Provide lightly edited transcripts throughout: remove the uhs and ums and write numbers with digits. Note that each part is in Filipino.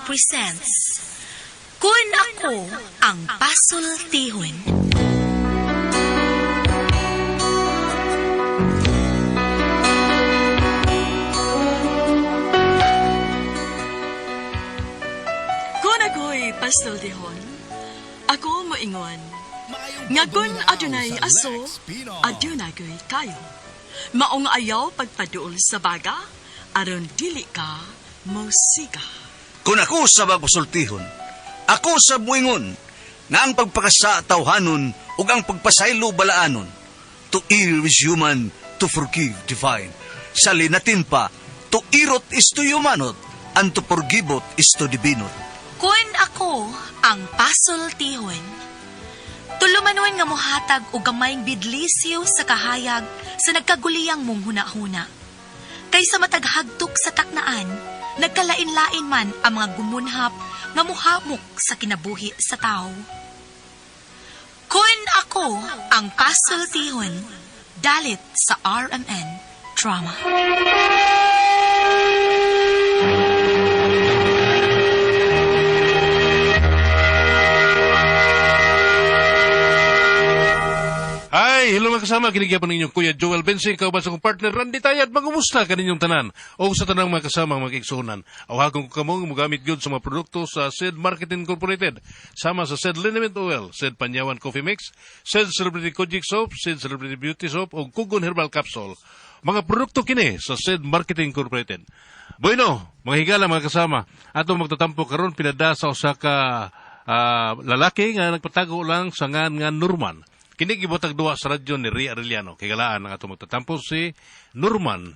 presents Kun Ako Ang Pasultihon. Kun ako'y pasultihon, ako moingon. Nga kun adunay aso, adunay kayo. Maong ayaw pagpaduol sa baga, aron dili ka musika. Kung ako sa magpasultihon, ako sa buingon, nga ang pagpakasa tawhanon ug ang pagpasaylo balaanon. To err is human, to forgive divine. Sa linatin pa, to irot is to humanot, and to forgivot is to divinot. Kun Ako Ang Pasultihon. Tulumanon nga mohatag og gamayng bidlisyo sa kahayag sa nagkaguliyang mong huna-huna. Kaysa mataghagtok sa taknaan, nagkalain-lain man ang mga gumunhap nga muhamok sa kinabuhi sa tao. Kun Ako Ang Pasultihon, dalit sa RMN Drama. Ay, hello mga kasama, kinigyapan ninyo Kuya Joel Bensi, kauban sa kong partner Randy Tayad, magumusta kaninyong tanan o sa tanang mga kasama mag-iksunan. Awagong ko kamong mugamit good sa mga produkto sa SED Marketing Incorporated, sama sa SED Liniment Oil, SED Panyawan Coffee Mix, SED Celebrity Kojic Soap, SED Celebrity Beauty Soap o Kugon Herbal Capsule. Mga produkto kini sa SED Marketing Incorporated. Bueno, mga higala mga kasama, atong magtatampo karon pinada sa usa ka lalaki nga nagpatago lang sa ngan nga Norman. Kini gibotag duwa sa radyo ni Ria Arellano. Kagalaan ang atong magtatampo si Norman.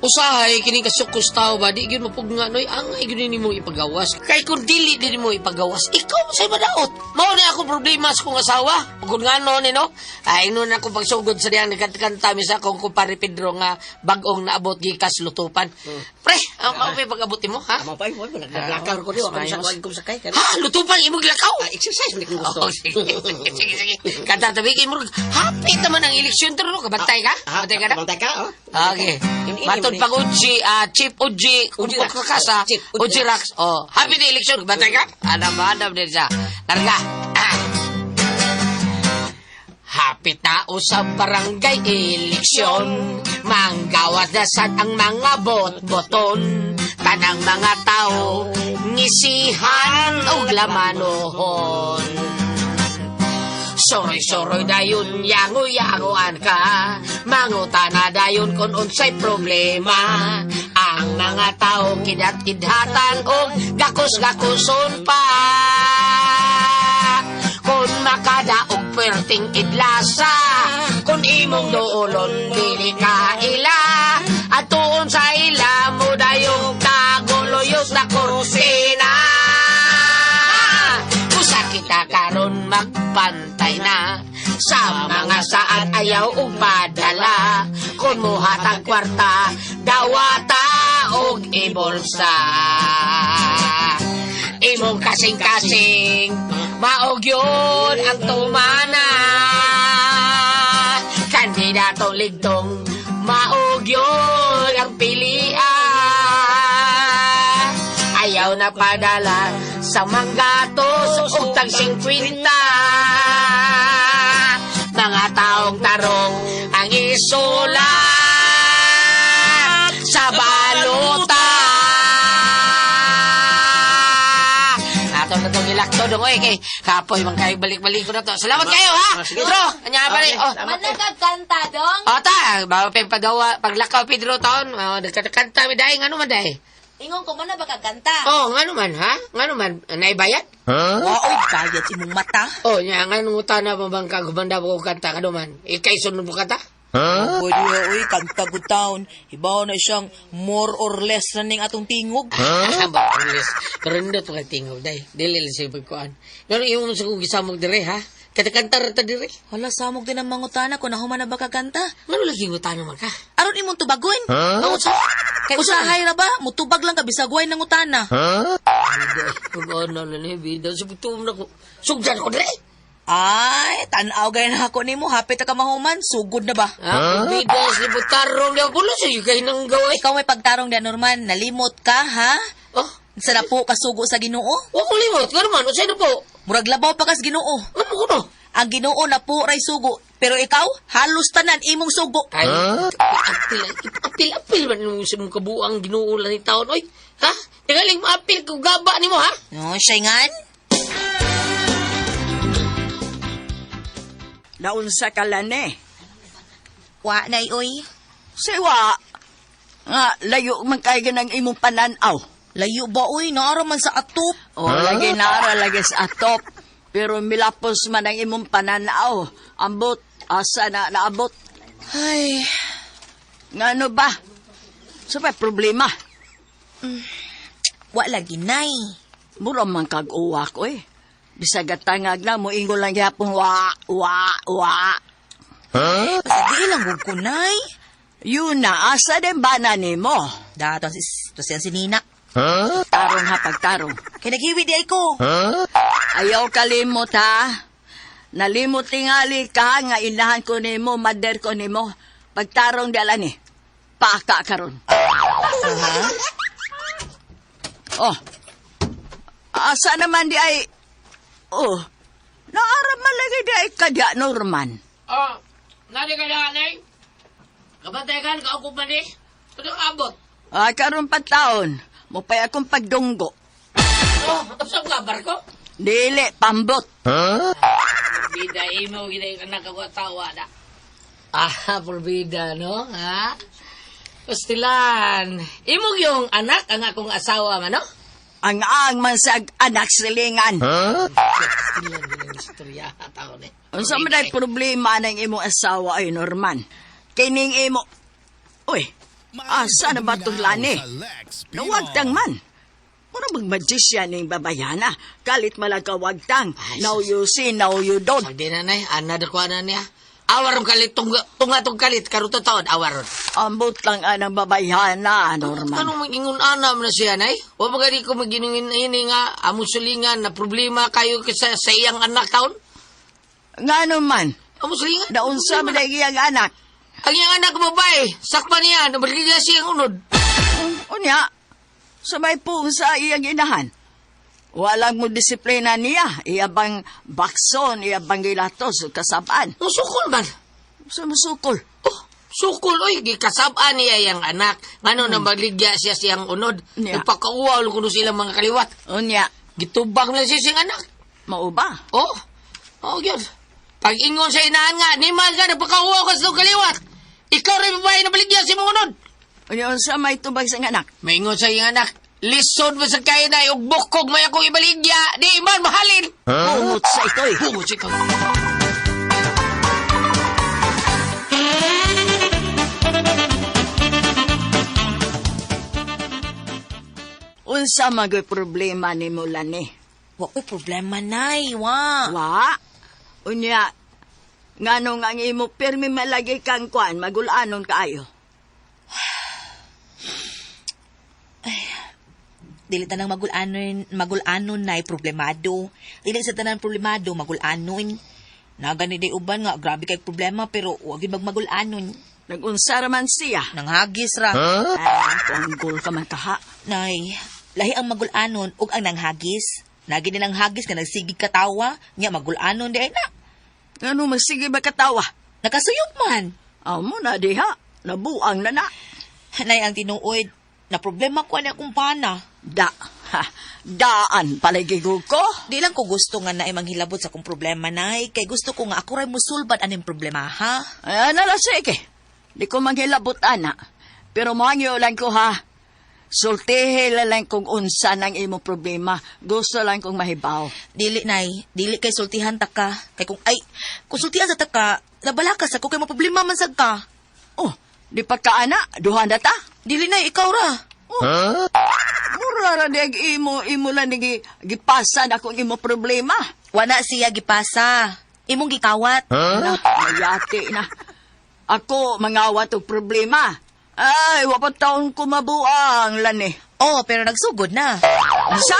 Usahay kining kasukos tao ba di gyud mapugna noy angay gyud nimo ipagawas kay kun dili din mo ipagawas ikaw say madaot mao ni ako problema sa kong asawa kun ngano ni no ay nun ako pagsugod sa diyang nagkanta mi sa akong kumpare Pedro nga bag-ong naabot gikas lutupan pre mao pa pag-abot mo ha Mapay mo, naglakaw ko di ako sa kuwag kong sakay. ha lutupan imong lakaw Exercise, hindi ko gusto. sige kanta tabi kay mo hapit naman ang eleksyon pero kabantay ka kabantay ka na Bantay ka, oh. okay matod pag Uji, Chief Uji, Kakasa, Uji Rax. Oh, happy na eleksyon. Batay ka? Adam din siya. Larga. Happy tao sa barangay eleksyon. Manggawas na sad ang mga bot-boton. Tanang mga tao, ngisihan o lamanohon. Soroy-soroy dayon, yango-yangoan ka. Mangutana dayon kung unsay problema. Ang mga tao kidat-kidhatan o gakos-gakoson pa. Kung makadaog perting idlasa, kung imong doolon dili ka ila. At tuon sa ila mo dayong kagoloyos na kursina. Usa kita karon magpantay na sa mga saan ayaw upadala kung muhatag kwarta dawata og ibolsa imong kasing-kasing maog yun ang tumana kandidato ligtong maog yun ang pilian ayaw na padala sa manggatos o tag 50 mga taong tarong ang isulat sa balota ato na itong ilakto dong kay kapoy man kayo balik-balik ko na to salamat kayo ha Pedro kanya balik Managagkanta dong? ta bawa paglakaw Pedro taon nagkakanta mi dahi ngano man dahi Ingon ko mo na baka kanta. oh ngano man ha ngano man naibayad Oy, bayad imong mata. oh nya ngano utana pambangka gumanda ko kanta kado man ikay sunod mo kanta Pwede uy, kanta good town. Ibaw na siyang more or less na ning atong tingog. Ba, English. Karindot pa tingog, day. Dili lang siya pagkuhan. Pero yung sa kong gisamog dire, ha? Kata-kanta rata dire. Hala, samog din ang mangutana kung nahuman na ba kanta. Ano lagi utana man ka? Aron imong tubagon. Ano sa? Kay usahay ra ba? Mutubag lang ka bisagway ng utana. Kung ano na ni, bida. Sa pagtuom na ko. Sugdan ko dire. Ay, tanaw gaya na ako nimo, hapit ka mahuman, sugod na ba? Pulbida si Butarong na pulo sa iyo kayo nang gawin. Ikaw may pagtarong di Norman, nalimot ka, ha? Oh, Sa na po kasugo sa Ginoo? wa ko limot. Nga naman, o sa'yo po. Murag labaw pa kas Ginoo. Ano ko no? Ang Ginoo na po ray sugo, pero ikaw halos tanan imong sugo. Ay, apil man nung sa mong kabuang ginuulan ni taon. Oy, ha? Tingaling maapil kung gaba ni mo, ha? No, syingan? Naunsa ka lane. Wa nay oy. Siwa, nga layo man kay ganang imong pananaw. Layo ba oy, naara man sa atop. O lagi nara lagi sa atop. Pero milapos man ang imong pananaw. Ambot, asa na naabot. Ay, Ngano ba? Sa may problema? wa lagi nay. Mura man kag-uwa ko eh. Bisag tangag na mo ingo lang yapon wa. Di lang gud ko nay. Yun na, asa din ba na nimo? Dato to siya si Nina. Tarong ha pagtarong. Kay naghiwi di ay ko. Ayaw kalimot ha. Nalimot tingali ka nga inahan ko nimo, mader ko nimo. Pagtarong dala ni. Paka karon. Oh. Asa naman di ay... Oh. Naaraman lagi di ay kadya Norman. Oh, nari ka na, anay? Kabantayan ka ako man eh. Ano abot? Ay karon pa taon. Mupay akong pagdunggo. Oh, saan ka, barko? Dili, pambot. Pulbida, imo, ginay ka nakakatawa na. Ah, pulbida, no? Ha? Pastilan. Imo yung anak, ang akong asawa, man, no? Ang man sa anak silingan. Pastilan, yung istorya, tao ni. Unsa man ay problema ng imong asawa ay Norman. Kining imo. Uy, asa na ba lani? Nawagtang man. Muna mag-magician ng babayana. Kalit malagawagtang. Now you see, now you don't. Pag di na, nay, another na niya. Awaron kalit, tunga-tung kalit, karuto taon, awaron. Ambot lang anang babayana, Norman. Anong mag-ingon anam na siya, nay? O magari ko mag-inungin ini nga, amusulingan na problema kayo sa iyang anak taon? Nga naman, Amusulingan? naunsa man ay iyang anak. Ang iyang anak babae, sakpan niya, nabaligya siyang unod. Unya, sa may pung sa iyang inahan. Walang mo disiplina niya. Iyabang bakson, iyabang gilatos, kasabaan. Musukol man. Sumusukol. Oh, sukol, oy, gikasabaan niya yung anak. Ngano na maligya siya siyang unod. Yeah. Nagpakauwaw kuno silang mga kaliwat. Unya, Gitubang na siya siyang anak. mauba. Oh, yun. Pag ingon sa inahan nga, ni man ka, nagpakauwaw ka sa itong kaliwat. Ikaw rin babae na baligya si mga unod. Unya, sa may tubag sa anak. Maingon sa iyong anak, lisod mo sa kaya na yung bukog may akong ibaligya. Di man mahalin. Bungot sa ito eh. Bungot si ikaw. Unsa magoy problema ni mo lani? Wa ko'y problema nay, wa. Wa? Unya, ngano nga ang imo pirmi malagi kang kwan, magulanon kaayo. Dili tanang magulanon nay problemado. Dili sa tanang problemado magulanon. Nagani day uban nga grabe kay problema pero wa gyud magmagulanon. Nagunsa man siya. Nanghagis ra. Panggol ka man kaha. Nay, lahi ang magulanon ug ang nanghagis. Nagi nilang hagis nga nagsigig katawa, nya magulanon di ay na. Ngano magsige ba katawa? Nakasuyok man. Amo na diha. Nabuang na na. Nay ang tinuod, na problema ko ani akong pana. Daan paligigog ko. Di lang ko gusto nga na manghilabot sa akong problema, nay. Kay gusto ko nga ako ray musulbad aning problema, ha? Ayan na lang, sige. Di ko manghilabot, ana. Pero mangyo lang ko, ha. Sultihe lang kung unsa ng imo problema. Gusto lang kong mahibaw. Dili, nay. Dili kay sultihan ta ka. Kay kung sultihan sa ta ka, nabalakas ako kay maproblema man sad ka. Oh, di pa ka, ana. Duhan na ta. Dili, nay. Ikaw ra. Mura ra di imo lang gipasan akong imo problema. Wala siya gipasa. Imong gikawat. Na, mayati na. Ako, mangawat og problema. Ay, wapat taon ko mabuang, lani. Oh, pero nagsugod na. Sa?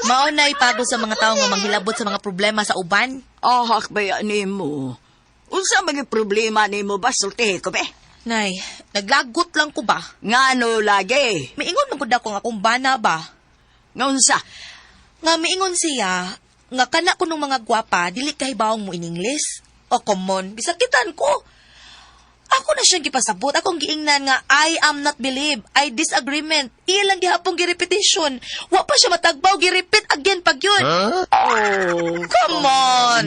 Mao nay pago sa mga tao nga manghilabot sa mga problema sa uban. Ahak ba yan nimo? Unsa mga problema nimo ba sultihi ko be? Nay, naglagot lang ko ba? Ngano lagi? Miingon man gud ako nga akong bana ba? Ngunsa? Nga miingon siya, nga kana ko nung mga gwapa, dili kahibawang mo in English. O common, bisakitan ko. Ako na siyang gipasabot, akong giingnan nga, I am not believe, I disagreement. Ilang gihapong girepetition. Wa pa siya matagbaw, girepet again pag yun. Oh, Come on!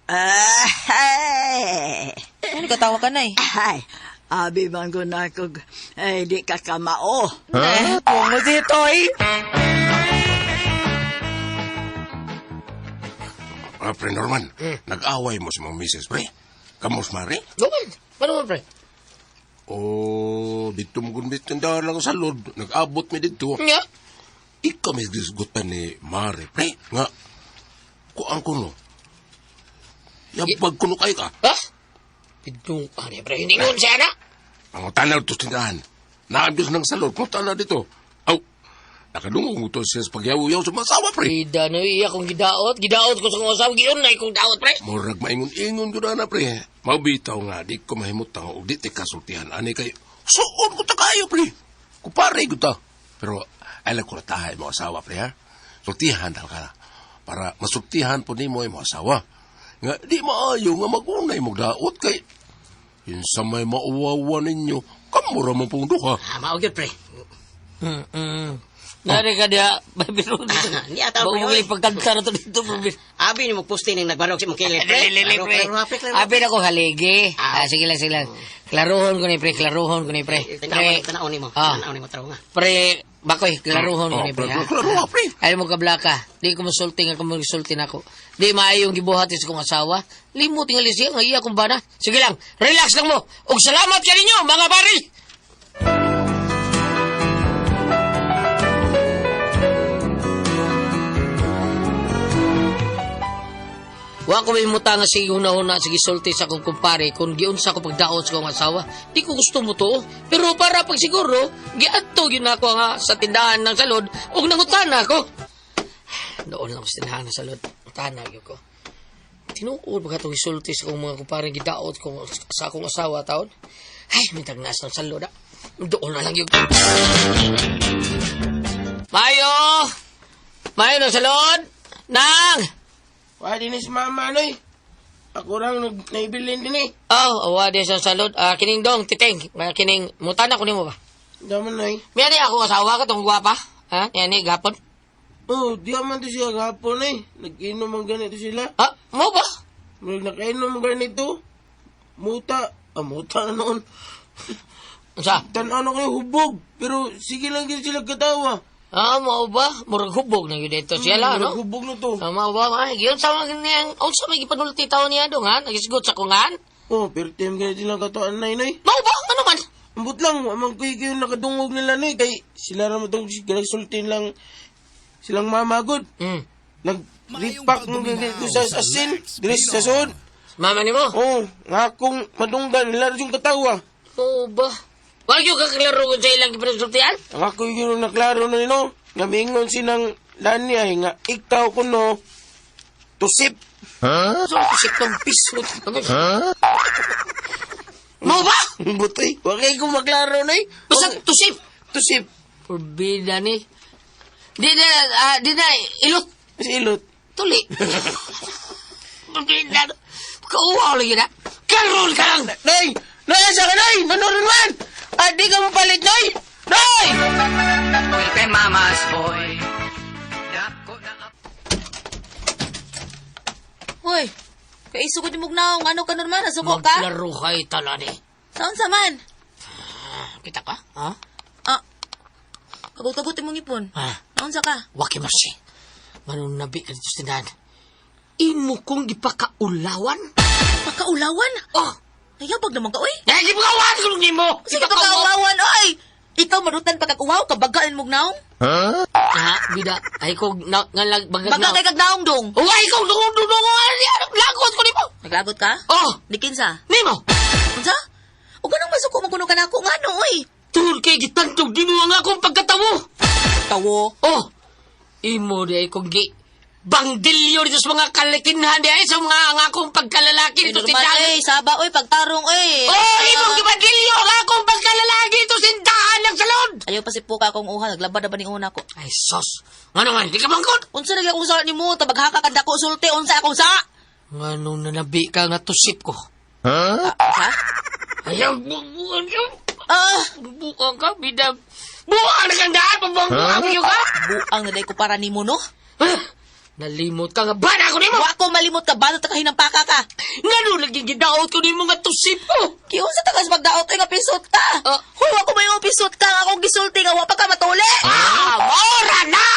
ay. Ano katawa ka na eh? Ay, abi man ko na kog, ay di ka kamao. Kung mo si Toy. Pre Norman, nag-away mo sa mga misis, pre. Kamus, Mari? Luman. Paano mo, pre? Oh, dito mo gundit tindahan lang sa lod. Nag-abot mi dito. Nga. Ikaw may disgutan ni Mari, pre. Nga, kuang kuno. Yapag kuno kayo ka. Ha? Bidong pa niya, pre. Hindi ngon siya na. Ang tanaw to tindahan. Naabis ng salod. Kung tanaw dito. Aw, nakadungong ito siya sa pagyaw-yaw sa masawa, pre. Ida na iya kong gidaot. Gidaot ko sa mga usaw. Giyon na ikong daot, pre. Murag maingon-ingon ko na, pre. Mabitaw nga, di ko mahimutang o di ti kasultihan. Ani kayo, suon ko ta kayo, pre. Kupare ko ta. Pero, alam ko na tahay mo asawa, pre, ha? Sultihan tal ka. Para masultihan po ni mo yung asawa. Nga, di maayo nga magunay mo daot kay. Yun sa may mauwawa ninyo, kamura mo pong duha. Maugid, pre. Nari ka dia, babiro dito. Di ata, pre. Bawang pagkanta na to dito, pre. Abi ni magpusti ning nagbarog si mong kilit, pre. Lili, pre. Abi na ko haligi. Sige lang, sige lang. Klaruhon ko ni, pre. Klaruhon ko ni, pre. Tanaon ni mo. Tanaon ni mo taro nga. Pre, bakoy, klaruhon ko ni, pre. Klaro, pre. Ayaw mo kablaka. Di ko masulti nga kung masulti na ako. Di maayong gibuhat sa kong asawa. Limot nga lisya, nga iya kong bana. Sige lang, relax lang mo. Og salamat ka ninyo, mga pari! Wa ko may muta nga sige huna-huna sige sulti sa akong kumpare kung giunsa ko pagdaot sa akong asawa. Di ko gusto mo to. Pero para pag siguro, giadto yun ako nga sa tindahan ng salod ug nangutana ko. Doon lang sa tindahan ng salod. Utana yun ko. Tinuod ba itong isulti sa akong mga kumpare gidaot ko sa akong asawa taon? Ay, may tagnas ng salod ah. Doon na lang yun. Mayo! Mayo ng salod! Nang! Wala din si mama, ano eh. Ako lang naibilin din eh. Oh, awa din sa salod. Kining dong, titeng. Kining, mutana ko ni mo ba? Daman na eh. Miyani ako asawa ka tong gwapa. Ha? Yan eh, gapon. Oh, di naman to siya gapon eh. Nag-inom ang ganito sila. Ha? Mo ba? Nakainom ang ganito. Muta. Muta na noon. Sa? Tanaw na kayo hubog. Pero sige lang din sila katawa. Mo ba? Murag hubog na yun dito siya lang, no? Hubog na to. Mo ba? Yun sa mga ganyan. O sa may ipanulti tao niya dong, ha? Nagisgot sa kungan? Oh, pero tiyem ganito silang katuan na yun eh. Mo ba? Ano man? Ambot lang, amang kuya nakadungog nila na eh. Kay sila naman itong nagsultin lang silang mamagod. Nag-repack mo ganito sa asin. Dilis sa sod. Mama ni mo? Oh, nga akong madunggan nila yung katawa. Mo ba? Wag yung kaklaro ko sa ilang ipanultian? Ang ako yung naklaro na nino. Namingon sinang lani ay nga ikaw ko no. Tusip. So, isip tong piso. Mo ba? Butoy. Wag kayo kong maklaro na eh. Basta tusip. Tusip. Forbida ni. Di na, ilot. Silot. Tuli. Forbida. Kauwaw lagi na. Karoon ka lang. Nay! Nasa ka, Nay! Manorin man! Di ka mapalit, Nay! Nay! Kay Mama's boy. Hoy, kaisugod yung mugnaong ano ka normal, nasuko ka? Maglaro kay talani. Saan sa man? Kita ka? Ha? Kagot-kagot mong ipon. Naon sa ka? Waki marsi. Manong nabi ka dito sa tindahan. Imo kong ipakaulawan? Pakaulawan? Oh! Nayabag naman ka, oy. Ipakaulawan ko nung imo! Sige, pakaulawan, oy! Ikaw marutan pagkakuwaw, kabagaan mong naong? Bida. Ay ko, bagat Baga kay kagnaong dong. Ay ko, dungong, lagot ko nimo! Naglagot ka? Oh! Dikinsa? Nimo! Unsa? O ganang masuko maguno ka na ako nga no, oy. Tuhol kay gitantog, di mo nga akong pagkatawo! Tawo. Oh! Imo di ay kong bangdilyo dito sa mga kalikinhan di ay sa mga ang akong pagkalalaki dito Norman, tindahan. saba, pagtarong, Oh, imong gibadilyo ang akong pagkalalaki dito tindahan ng salon. Ayaw pa si Puka akong uha, naglabad na ba ni una ko? Ay, sos. Ano man, di ka mangkot. Unsa na akong sa ni mo, tabaghaka ka dako sulti, unsa akong sa? Anong nanabi ka nga tusip ko? Ha? Ayaw, bubuan ka. Ah, Bubuan ka, bidang. Buang na kang daan, pabangbuang ka. buang na day ko para ni mo, no? Nalimot ka nga ba na ako ni mo? Wa ko malimot ka, banat ka hinampaka ka. Nga nung laging gidaot ko ni mo nga tusip ko. Kiyon sa tagas magdaot ay nga pisot ka. Huy, wa ko may pisot ka, nga akong gisulti nga, wa pa ka matuli. Mora na!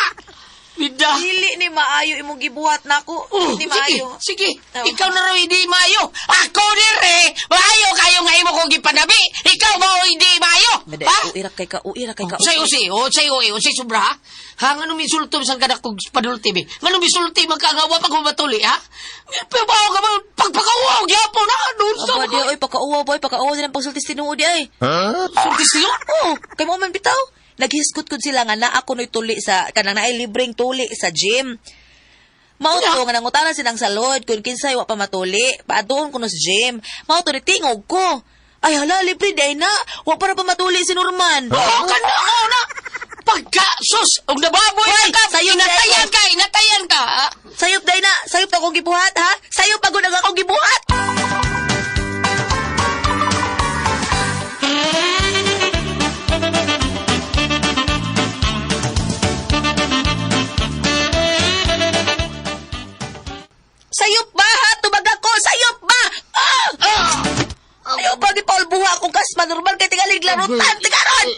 Bida. Dili ni maayo imong gibuhat nako. Hindi maayo. Sige. Oh. Ikaw na raw hindi maayo. Ako dire. Maayo kayo nga imo kong gipanabi. Ikaw mo hindi maayo. Mada, Ha? uira kay ka, uira kay ka. Usi. Unsay sobra ha? Ha, nga nung misulto sa kanak kong padulti be. Nga nung misulti magkagawa pag humatuli ha? Pero ba ka ba pagpakawaw gyapon na doon sa Aba, di, oy, pakauwa, boy, pakauwa din ang pagsultis tinuod, ay. sulti siyo? Oo, kay mo man bitaw. Naghiskot-kod sila nga na ako no'y tuli sa, kanang naay libreng tuli sa gym. Mauto nga nangutanan sinang salod, kung kinsay wa pa matuli, paadon ko no sa gym. Mauto ni tingog ko. Ay hala, libre day na. Wa para pa matuli si Norman. Oo, oo na. Pagka, sus, og nababoy Hoy, na ka, sayo, inatayan ka, ha? Sayop day na, sayop na akong gibuhat, ha? Sayop pagod ang akong gibuhat. Sayop ba, ha? Tubag ako, sayop ba? Ayaw pa di Paul buha akong kasma, Norman, kay tingalig larutan, tigaron!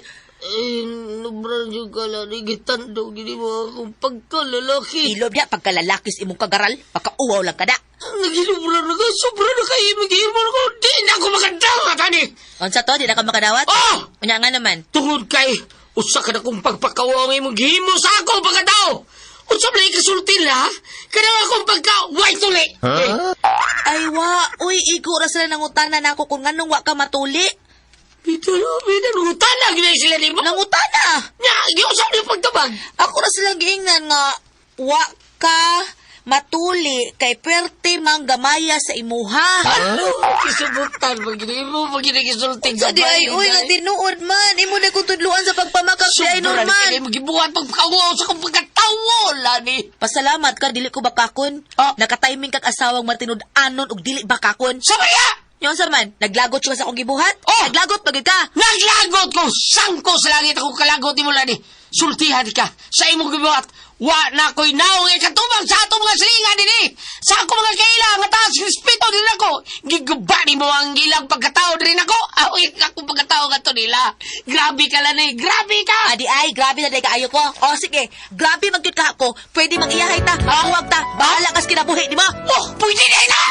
Nubran yung kalari, gitando, gini mo akong pagkalalaki. Ilob niya, pagkalalakis imong kagaral, pakauwaw lang ka na. Naginubran na ka, sobra na kayo, mag-iirman ako, di na ako magandang, tani. Onsa to, di na ka makadawat? Oh! Unya nga naman. Tungod kay, usa ka na kong pagpakawa ngay maghimo sa ako pagkatao. Usa ba ikasultin ha? Kanang akong pagka-white tuli. Ay, wa, uy, igo na sila nangutana na ako kung anong wa ka matuli. Bida, nangutana, ginay sila ni mo. Nangutana! Nya, giusap niyo pagtabag. Ako na silang giingnan nga, wa ka matuli kay perte mang gamaya sa imuha. Ano? Kisubutan, pag ginagisulting Sa di ay, uy, nga tinuod man. Imo na kung tudluan sa pagpamakak di ay Sobra na Norman. kayo, magibuhat pagkawa sa kong pagkatawo, lani. Pasalamat ka, dili ko bakakon. Nakatiming kag asawang matinud-anon ug dili bakakon. Sabaya! Yon sa man, naglagot siya sa akong gibuhat. Oh! Naglagot pagid ka. Naglagot ko! Sangko sa langit ako kalagot mo, lani. Sultihan ka sa imong gibuhat. Wa na ko'y naong ikatubang sa atong mga silingan din eh. Sa ako mga kailang nga taas respeto din ako. Gigubani mo ang ilang pagkatao din ako. Uy, ako pagkatao ka to nila. Grabe ka lang eh. Grabe ka! Adi ay, grabe na day kaayo ko. O sige, grabe magyud ka ako. Pwede mag-iyahay ta. Huwag ta. Bahala kas kinabuhi, di ba? Oh, pwede na na!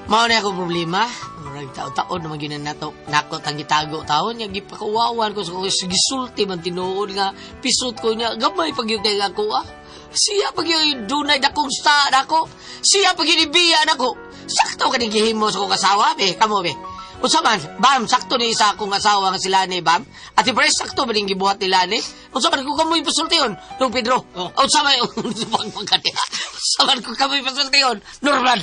Mao na ako problema. Murag taon-taon naman ginan nato. Nakot ang gitago taon niya gipakawawan ko sa gisulti man tinuod nga pisot ko niya gamay pag yung kay ako ah. Siya pag yung dunay dakong sa nako. Siya pag yung ibiya nako. Sakto ka ning gihimo sa kong asawa be. Kamo be. Unsa man, bam, sakto ni isa akong asawa nga sila ni bam. At pre sakto ba ning gibuhat nila ni? Unsa man ko kamoy pasultiyon, Dong Pedro. Unsa man pagpagkati. Unsa man ko kamoy pasultiyon, Norman.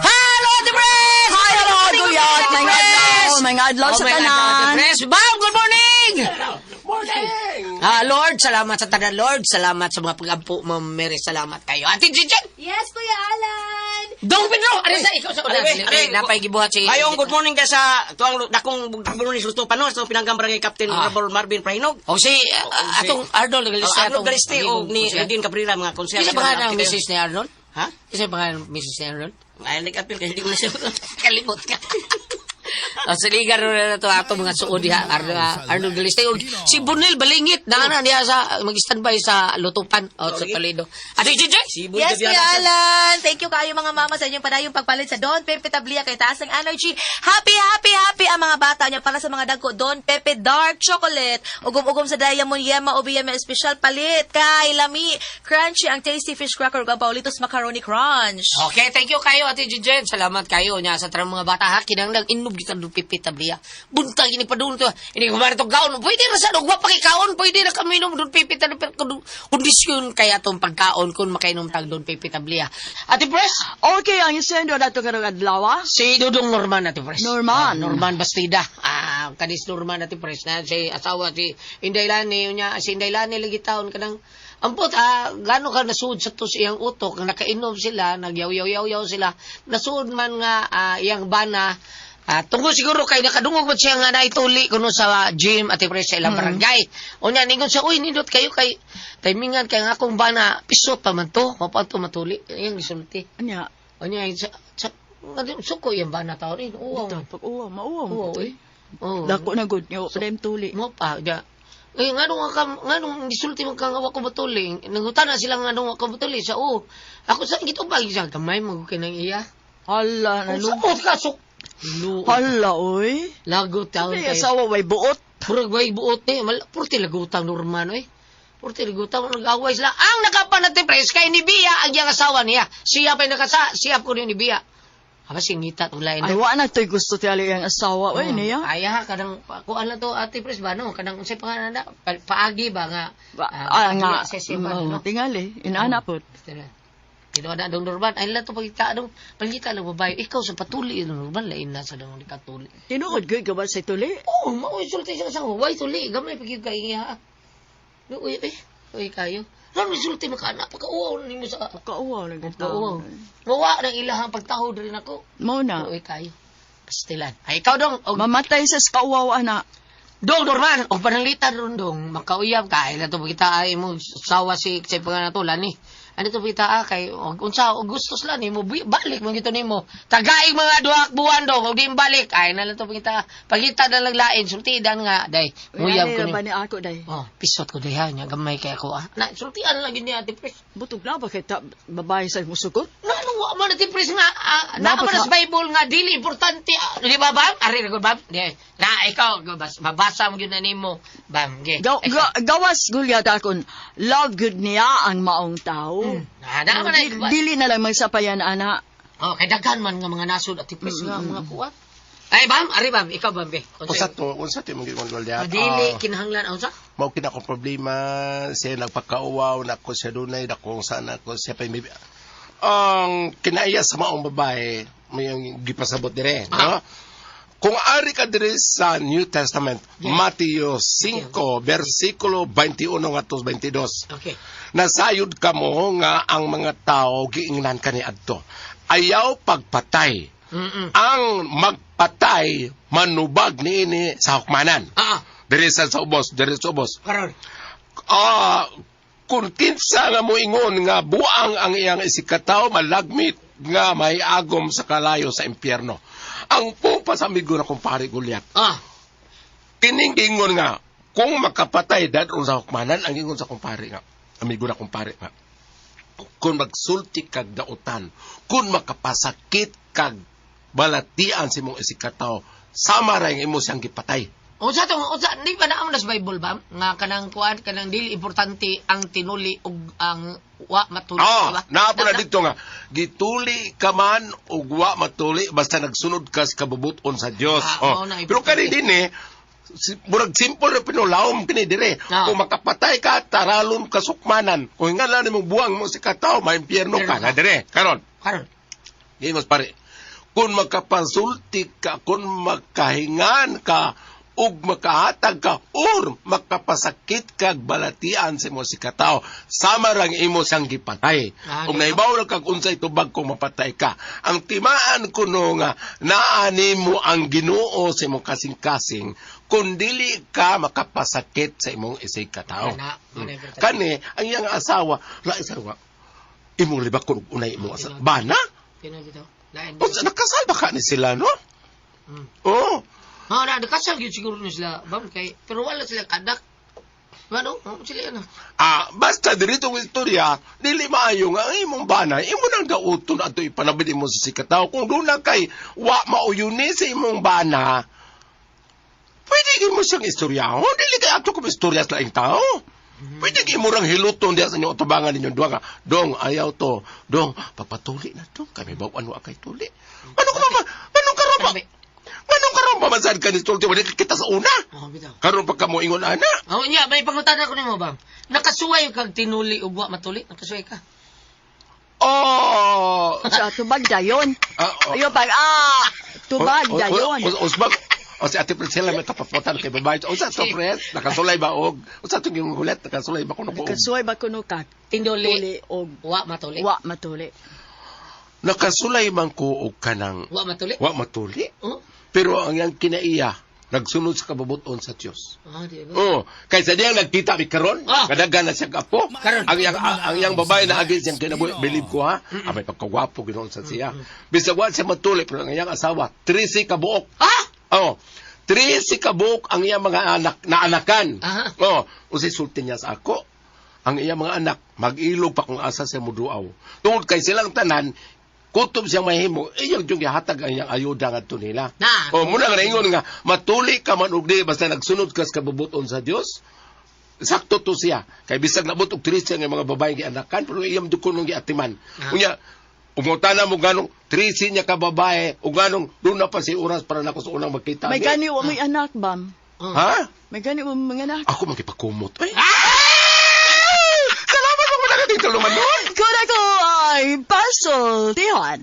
Hello, the press! Hello, Duyat! May adlaw sa tanan. Bam, good morning! Lord, salamat sa tanan, Lord. Salamat sa mga pag-ampo, Ma'am Mary. Salamat kayo. Ate Chichen! Yes, Kuya Alan. Dong Pedro! Ano sa ikaw sa ulan? Napay gibuhat si... Ngayong good morning ka sa tuwang dakong good morning susto panos sa pinanggam barangay Captain Honorable Marvin Prainog. O si atong Arnold Galiste. Arnold Galiste o ni Nadine Cabrera mga konsyal. Isa ba nga ng Mrs. ni Arnold? Ha? Isa ba nga ng Mrs. ni Arnold? Ay nag-appeal kay hindi ko na siya. Kalimot ka. Saligan na to ato mga suod diha Arnold Galisteo. Si Bonel balingit na niya sa mag-standby sa lutupan o sa Toledo. Ate JJ? Yes, Kuya Alan. Thank you kayo mga mama sa inyong padayong pagpalit sa Don Pepe Tablia kay taas ng energy. Happy ang mga bata niya para sa mga dagko. Don Pepe Dark Chocolate. Ugom-ugom sa Diamond Yema o BMA Special palit kay Lami. Crunchy ang tasty fish cracker ug ang Paulitos Macaroni Crunch. Okay, thank you kayo Ate JJ. Salamat kayo niya sa tarang mga bata ha. Kinanglang inom kita Don Pepe Tablia. Buntag ini pa doon to. Ini kumara to gaon. Pwede ra sa dugwa pa kay kaon. Pwede ra kami inom Don Pepe Tablia. Kondisyon kaya tong pagkaon kun makainom tag Don Pepe Tablia. Ate Pres? Okay, ang isendo na ito karong adlaw. Si Dudong Norman Ate Pres. Norman. Norman Bastida. Kadis Norman Ate Pres na si asawa si Inday Lani unya si Inday Lani lagi taon kanang ampot gano ka nasuod sa tos iyang utok nakainom sila nagyaw-yaw sila nasuod man nga iyang bana tungkol siguro kay nakadungog mo siya nga naituli kuno sa gym Ate Pres sa ilang barangay. Unya ningon siya uy nindot kayo kay timingan kay nga akong bana pisot pa man to mapato matuli iyang gisulti. Anya. Unya sa suko iyang bana taon uwa Pag-uwa, mauwa mo. uwa oh Dako na good nyo, padayong tuli. mo pa ja nganong gisulti man kang awak ko matuli nangutana sila nganong awak ko matuli sa ako sa gitubag siya gamay mo kinang iya Hala, nalungkot ka Hala, oy. lagot taon Ay, asawa, way buot. Purag way buot ni, purti lagutang Norman, oy. Purti lagutang, nag-away sila. Ang nakapanati pres, kay ni Bia, ang iyang asawa niya. Siya pa siya ko rin ni Bia. Aba, singita, itong lain. Ay, wala na to'y gusto tiyali ang asawa, oy, niya. Kaya, kadang, kuan na to, ate pres ba, no? Kadang, unsay pa nga na, paagi ba, nga. Nga, no? tingali, inaanapot. Kino na dong Norman, ay lang to pagkita ng babae. Ikaw sa patuli, Norman, lain na sa dong katuli. Tinuod ko, ikaw ba sa tuli? Oo, mausulti siya sa huway tuli. Gamay pagkita kayo nga. Uy, kayo. Ano misulti makaanak? Pagkauwaw na mo sa... Pagkauwaw na Pagkauwaw. Mawa ng ilahang pagtahod rin ako. Mauna. Uy, kayo. Pastilan. Ay, ikaw dong. Mamatay sa kauwaw, anak. Dong, Norman. O pananglitan ron dong. Makauyab ka. Ay, nato pagkita ay mo sawa si panganatulan ni. Ano to kita kay unsa Augustus lang nimo balik man gito nimo tagaig mga duha buwan do di balik ay na lang to kita pagita na lang lain sultidan nga day nguyab ko ni ako day pisot ko day nya gamay kay ako na sultian lang gid ni Ate Pres butog na ba kay babae sa musugot ano wa man Ate Pres nga na man sa Bible nga dili importante di ba bam ari ra bam na ikaw mabasa mo gyud na nimo bam gawas gulyat akon love good niya ang maong tao dili na lang magsapayan ana kay daghan man nga mga nasod at tipres nga mga kuwan ay bam ari bam ikaw bam be unsa to mong gigondol dia dili kinahanglan unsa mao kina ko problema siya nagpakauwaw na ko siya dunay dakong sana ko siya pa ang kinaiya sa maong babae may gipasabot dire no kung ari ka dire sa New Testament, Mateo 5, versikulo 21 ngadto 22. Okay. Nasayod ka mo nga ang mga tao giingnan kaniadto. Ayaw pagpatay. Ang magpatay manubag niini sa hukmanan. Dire sa ubos. Karon. Kung kinsa nga mo ingon nga buang ang iyang isikataw malagmit nga may agom sa kalayo sa impyerno. Ang pupa sa amigo na kumpare Gulyat. Kining ingon nga, kung makapatay dadon sa hukmanan, ang ingon sa kumpare nga, amigo na kumpare nga, kung magsulti kag dautan, kung makapasakit kag balatian si mong isikataw, sama rin imo siyang gipatay. Unsa di ba naam sa Bible ba nga kanang kuan kanang dili importante ang tinuli ug ang wa matuli ba? Napo na dito nga gituli ka man ug wa matuli basta nagsunod ka sa kabubuton sa Dios. Pero kani dinhi murag simple ra pinulawom kini dire. Kung makapatay ka taralon ka sukmanan. Kung nga lang mo buang mo si kataw maimpyerno ka na dire. Karon. Gimos pare. Kung makapasulti ka, kung makahingan ka ug makahatag ka or makapasakit kag balatian sa imo si kataw sama rang imo sang gipatay ug naibaw ra kag unsay tubag kung mapatay ka ang timaan kuno nga naani mo ang Ginoo sa imong kasing-kasing kun dili ka makapasakit sa imong isig kataw kani ang iyang asawa imong libak kun unay imong asawa bana nakasal ba ka ni sila no Oo. Na kasal gyud siguro na sila, bam kay pero wala sila kadak. Ano? Sila na. Basta dirito ng istorya, dili maayo nga ang imong banay, imo nang gauton ato ipanabid mo sa sikataw. Kung doon na kay wa mauyuni sa imong bana, pwede mo siyang istoryahon. Dili kay ato kung istorya sa laing tao. Pwede kayo mo rang hiluton diya sa inyo utubangan ninyo duwa nga. Dong, ayaw to. Dong, papatuli na to. Kami ba ano akay tuli? Anong karamba? Anong karamba masad ka ni Sulti? Wala kita sa una. Bitaw. Karon pa ka mo ingon, ana. Nya, may pangutana ko nimo, bam. Nakasuway kag tinuli ug wa matuli? Nakasuway ka? Oh! Sa tubag dayon. Ayo pag, tubag dayon. Usbag, o si Ate Priscilla may kapapotan kay babae. O sa to, Pres, nakasulay ba og? O sa itong yung hulet, nakasulay ba kuno ko og? Kasuway ba kuno ka? Tinuli og wa matuli. wa matuli. Nakasulay man ko og kanang Wa matuli. wa matuli. Oh? Pero ang yang kinaiya, nagsunod sa kababuton sa Dios. Di ba? Oh, kaysa diyang nagkita mi karon, kadagan na siya apo. Karon. Ang yang babae na agi siyang kinabuhi, believe ko ha. May pagkagwapo ginoon sa siya. Bisag wa siya matuli pero ang yang asawa, 13 ka buok. Oh, 13 ka buok ang iyang mga anak na anakan. Oh, usay sulti niya sa ako. Ang iyang mga anak mag-ilog pa kung asa siya muduaw. Tungod kay silang tanan kutob siyang mahimo, iyang yung gihatag ang iyang ayuda ngadto nila. O muna nga ingon nga matuli ka man og di basta nagsunod ka sa kabubuton sa Dios. Sakto to siya. Kay bisag nabot og triste nga mga babae gianakan pero iyang dukonong giatiman. Unya umutana mo ganong triste niya ka babae o ganong doon na pa si oras para nako sa unang magkita. May gani wa may anak, bam. Ha? May gani wa mga anak. Ako magkipakumot. Salamat mo na ka dito lumanon. Kuna ko ay pasultihan.